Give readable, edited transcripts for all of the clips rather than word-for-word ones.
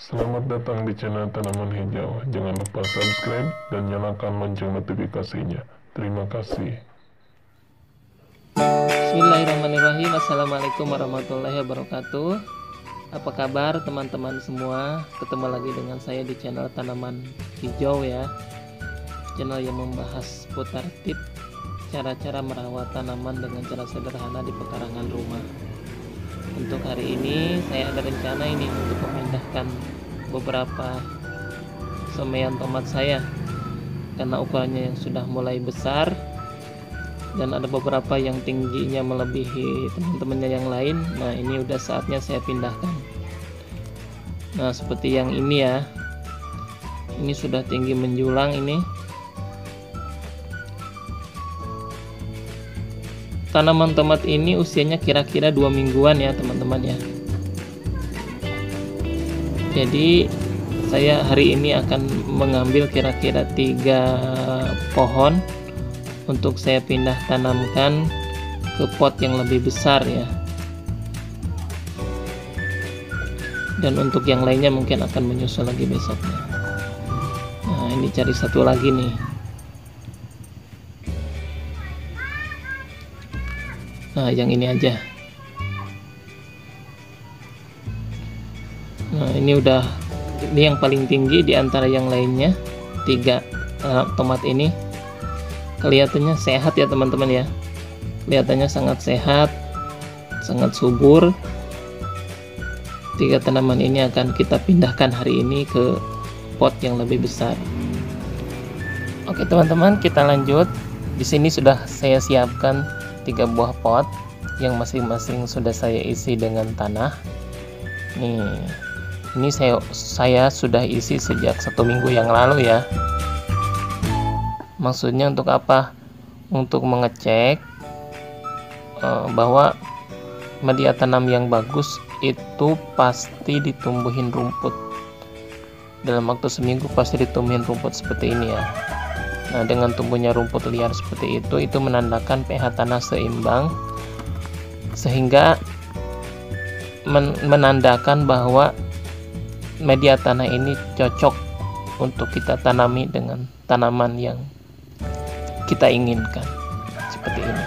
Selamat datang di channel Tanaman Hijau. Jangan lupa subscribe dan nyalakan lonceng notifikasinya. Terima kasih. Bismillahirrahmanirrahim. Assalamualaikum warahmatullahi wabarakatuh. Apa kabar teman-teman semua? Ketemu lagi dengan saya di channel Tanaman Hijau ya. Channel yang membahas seputar tips cara-cara merawat tanaman dengan cara sederhana di pekarangan rumah. Untuk hari ini saya ada rencana ini untuk memindahkan beberapa semaian tomat saya karena ukurannya yang sudah mulai besar dan ada beberapa yang tingginya melebihi teman-temannya yang lain. Nah, ini udah saatnya saya pindahkan. Nah, seperti yang ini ya, ini sudah tinggi menjulang. Ini tanaman tomat ini usianya kira-kira 2 mingguan ya teman-teman ya. Jadi saya hari ini akan mengambil kira-kira 3 pohon untuk saya pindah tanamkan ke pot yang lebih besar ya. Dan untuk yang lainnya mungkin akan menyusul lagi besoknya. Nah, ini cari satu lagi nih. Nah, yang ini aja. Nah, ini yang paling tinggi di antara yang lainnya. 3 tomat ini kelihatannya sehat ya teman-teman ya. Kelihatannya sangat sehat, sangat subur. 3 tanaman ini akan kita pindahkan hari ini ke pot yang lebih besar. Oke teman-teman, kita lanjut. Di sini sudah saya siapkan 3 buah pot yang masing-masing sudah saya isi dengan tanah. Ini saya sudah isi sejak 1 minggu yang lalu ya. Maksudnya untuk apa? Untuk mengecek bahwa media tanam yang bagus itu pasti ditumbuhin rumput. Dalam waktu seminggu pasti ditumbuhin rumput seperti ini ya. Nah, dengan tumbuhnya rumput liar seperti itu menandakan pH tanah seimbang, sehingga menandakan bahwa media tanah ini cocok untuk kita tanami dengan tanaman yang kita inginkan seperti ini.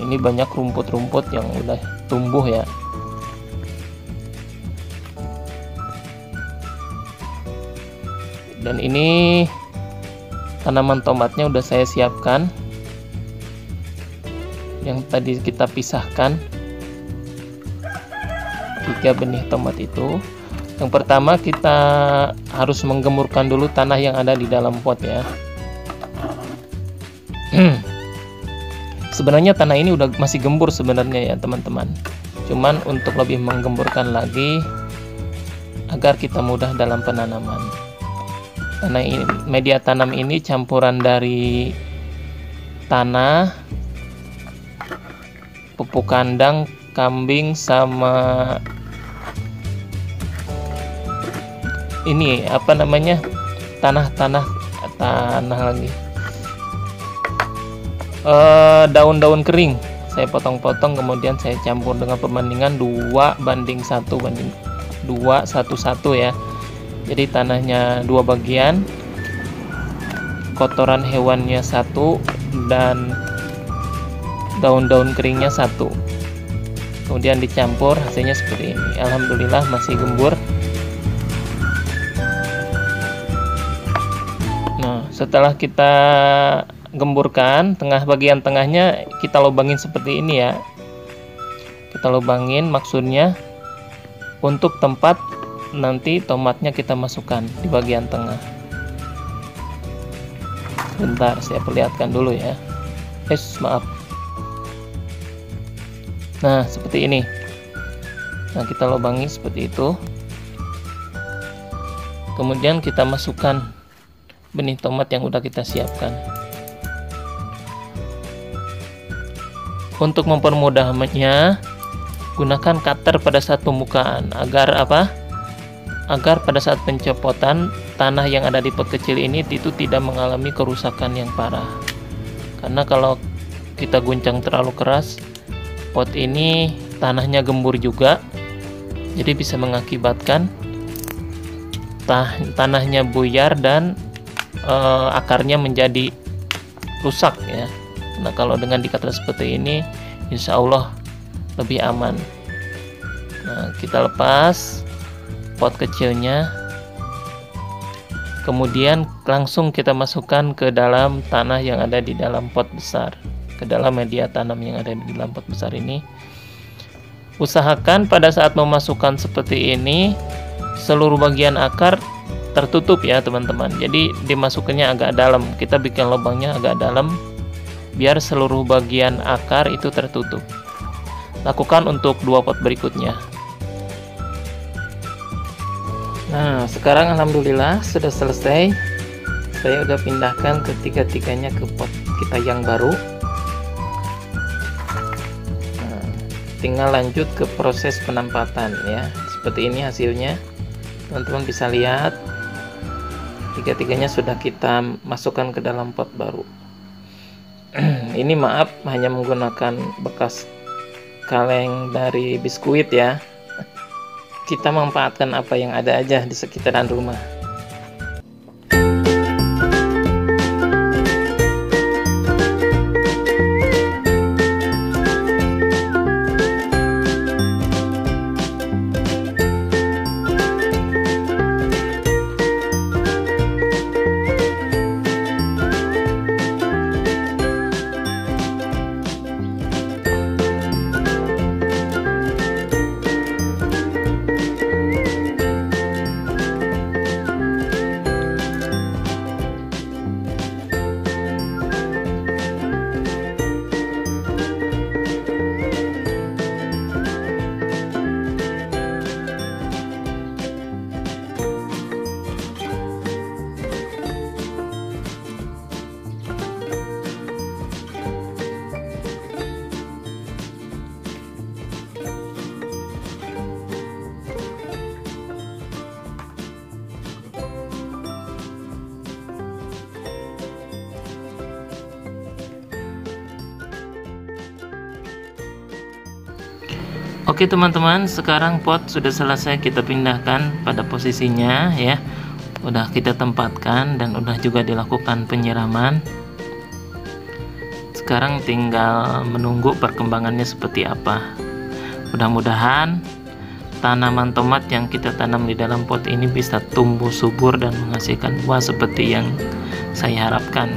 Ini banyak rumput-rumput yang udah tumbuh ya. Dan ini tanaman tomatnya udah saya siapkan, yang tadi kita pisahkan 3 benih tomat itu. Yang pertama kita harus menggemburkan dulu tanah yang ada di dalam pot ya. Sebenarnya tanah ini udah masih gembur sebenarnya ya teman-teman. Cuman untuk lebih menggemburkan lagi agar kita mudah dalam penanaman. Tanah ini, media tanam ini campuran dari tanah, pupuk kandang kambing, sama ini apa namanya, tanah lagi, daun-daun kering saya potong-potong, kemudian saya campur dengan perbandingan 2:1:1 ya. Jadi tanahnya 2 bagian, kotoran hewannya 1, dan daun-daun keringnya 1. Kemudian dicampur, hasilnya seperti ini. Alhamdulillah masih gembur. Nah, setelah kita gemburkan, bagian tengahnya kita lubangin seperti ini ya. Kita lubangin maksudnya untuk tempat nanti tomatnya kita masukkan di bagian tengah. Bentar, saya perlihatkan dulu ya. Maaf. Nah, seperti ini. Nah, kita lubangi seperti itu. Kemudian kita masukkan benih tomat yang udah kita siapkan. Untuk mempermudahnya, gunakan cutter pada saat pembukaan agar apa? Agar pada saat pencopotan tanah yang ada di pot kecil ini itu tidak mengalami kerusakan yang parah. Karena kalau kita guncang terlalu keras, pot ini tanahnya gembur juga, jadi bisa mengakibatkan tanahnya buyar dan akarnya menjadi rusak ya. Nah, kalau dengan dikatakan seperti ini, insya Allah lebih aman. Nah, kita lepas pot kecilnya, kemudian langsung kita masukkan ke dalam tanah yang ada di dalam pot besar, ke dalam media tanam yang ada di dalam pot besar ini. Usahakan pada saat memasukkan seperti ini, seluruh bagian akar tertutup ya teman-teman. Jadi dimasukkannya agak dalam, kita bikin lubangnya agak dalam biar seluruh bagian akar itu tertutup. Lakukan untuk 2 pot berikutnya. Nah, sekarang alhamdulillah sudah selesai. Saya udah pindahkan ketiga-tiganya ke pot kita yang baru. Nah, tinggal lanjut ke proses penampatan ya. Seperti ini hasilnya. Teman-teman bisa lihat, tiga-tiganya sudah kita masukkan ke dalam pot baru. Ini maaf hanya menggunakan bekas kaleng dari biskuit ya. Kita memanfaatkan apa yang ada aja di sekitaran rumah. Oke teman-teman, sekarang pot sudah selesai kita pindahkan pada posisinya ya. Udah kita tempatkan dan udah juga dilakukan penyiraman. Sekarang tinggal menunggu perkembangannya seperti apa. Mudah-mudahan tanaman tomat yang kita tanam di dalam pot ini bisa tumbuh subur dan menghasilkan buah seperti yang saya harapkan.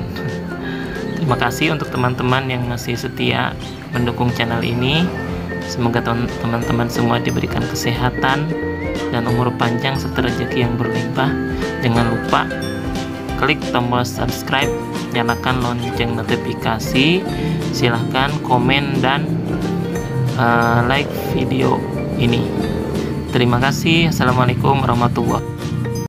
Terima kasih untuk teman-teman yang masih setia mendukung channel ini. Semoga teman-teman semua diberikan kesehatan dan umur panjang serta rezeki yang berlimpah. Jangan lupa klik tombol subscribe, nyalakan lonceng notifikasi, silahkan komen dan like video ini. Terima kasih. Assalamualaikum warahmatullahi wabarakatuh.